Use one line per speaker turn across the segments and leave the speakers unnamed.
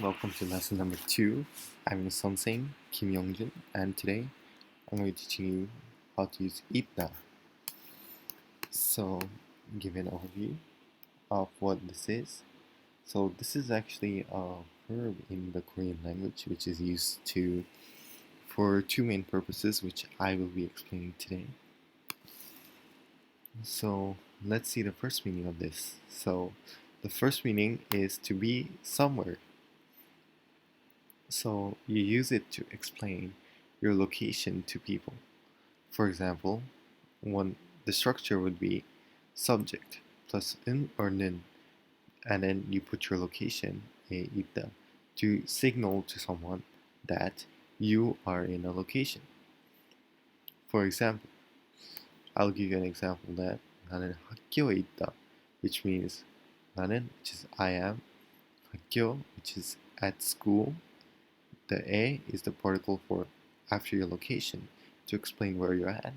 welcome to lesson number 2. I'm Sonseng Kim Youngjun, and today I'm going to be teaching you how to use 있다. So, give an overview of what this is. So, this is actually a verb in the Korean language which is used for two main purposes, which I will be explaining today. So, let's see the first meaning of this. So, the first meaning is to be somewhere. So you use it to explain your location to people. For example, the structure would be subject plus in or 는, and then you put your location 있다 to signal to someone that you are in a location. For example, I'll give you an example that 나는 학교에 있다, which means 나는, which is I am, 학교, which is at school. The A is the particle for after your location to explain where you're at.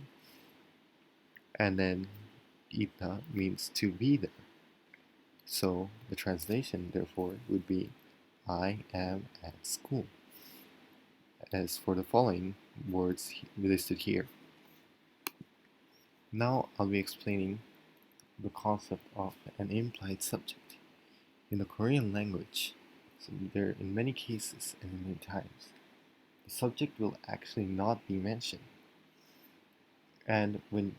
And then 있다 means to be there. So the translation, therefore, would be I am at school. As for the following words listed here. Now I'll be explaining the concept of an implied subject. In the Korean language, so there in many cases and in many times, the subject will actually not be mentioned. And when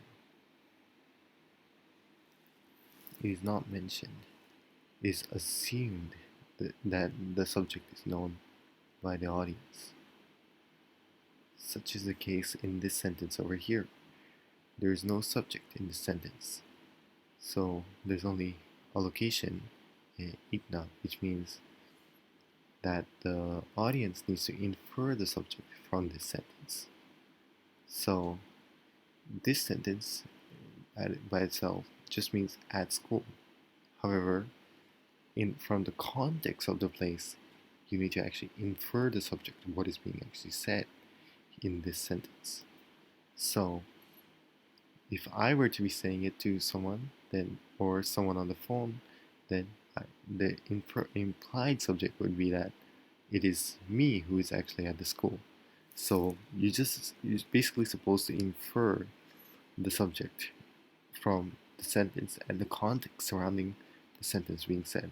it is not mentioned, it is assumed that the subject is known by the audience. Such is the case in this sentence over here. There is no subject in this sentence. So there's only a location, 있다, which means that the audience needs to infer the subject from this sentence. So this sentence by itself just means at school. However, from the context of the place, you need to actually infer the subject, what is being actually said in this sentence. So if I were to be saying it to someone, or someone on the phone, then the implied subject would be that it is me who is actually at the school. So you're basically supposed to infer the subject from the sentence and the context surrounding the sentence being said.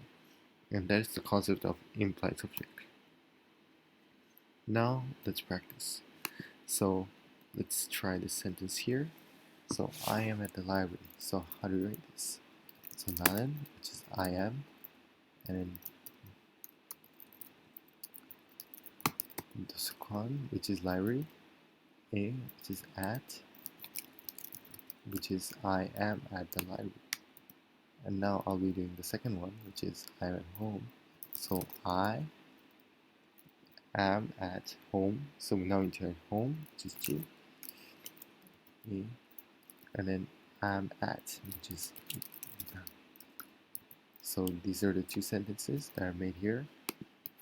And that is the concept of implied subject. Now let's practice. So let's try this sentence here. So I am at the library. So how do we write this? So 나는, which is I am, and then 도서관, which is library, A, which is at, which is I am at the library. And now I'll be doing the second one, which is I'm at home. So I am at home. So now we enter home, which is G, A, and then I'm at, which is 다. So these are the two sentences that are made here.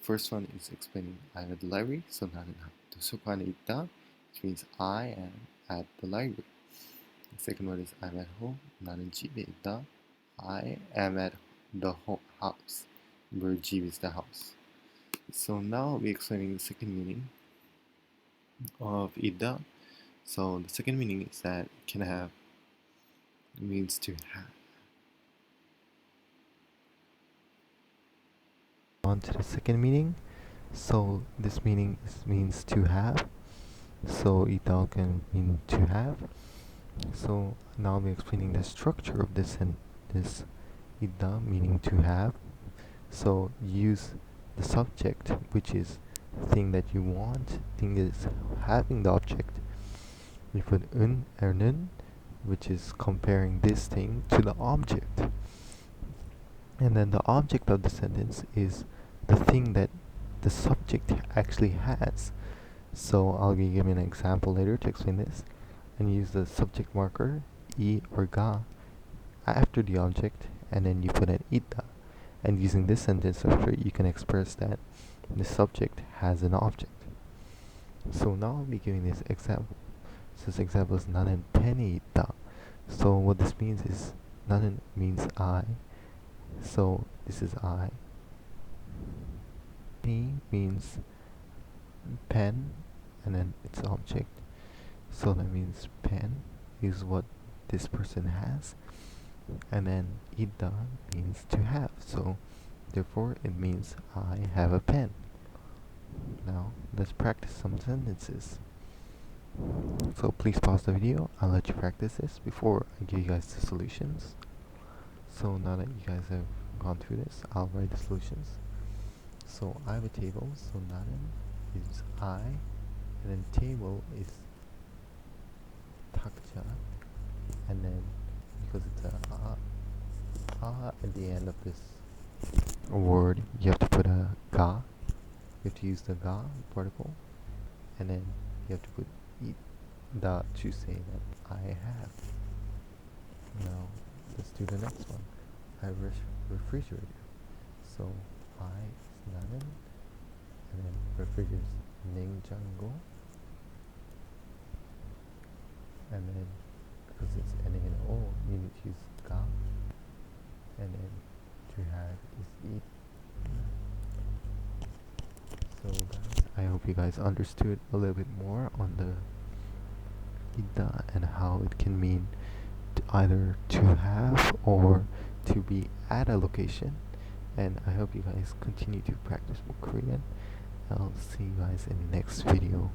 First one is explaining I'm at the library. So 나는 도서관에 있다, which means I am at the library. The second one is I'm at home. 나는 집에 있다. I am at the house, where 집 is the house. So now I'll be explaining the second meaning of 있다. So the second meaning is that it means to have. On to the second meaning. So this meaning means to have. So 있다 can mean to have. So now I'll be explaining the structure of this 있다, meaning to have. So use the subject, which is the thing that you want, thing is having the object. We put 은 or 는, which is comparing this thing to the object. And then the object of the sentence is the thing that the subject actually has. So I'll be giving an example later to explain this. And use the subject marker, 이 or 가, after the object, and then you put an 있다. And using this sentence structure, you can express that the subject has an object. So now I'll be giving this example. So this example is 나는 펜이 있다. So what this means is 나는 means I. So this is I. 펜이 means pen and then its object. So that means pen is what this person has, and then ida means to have. So therefore it means I have a pen. Now let's practice some sentences. So please pause the video. I'll let you practice this before I give you guys the solutions. So now that you guys have gone through this, I'll write the solutions. So I have a table, so na는 is I, and then table is 탁자, and then because it's a at the end of this word, you have to put a ga. You have to use the ga particle, and then you have to put da to say that I have. Now let's do the next one. I have refrigerator. So I is na는, and then refrigerator is 냉장고, and then because it's N and O, you need to use ga, and then to have is eat. So guys, I hope you guys understood a little bit more on the ida and how it can mean either to have or to be at a location. And I hope you guys continue to practice more Korean. I'll see you guys in the next video.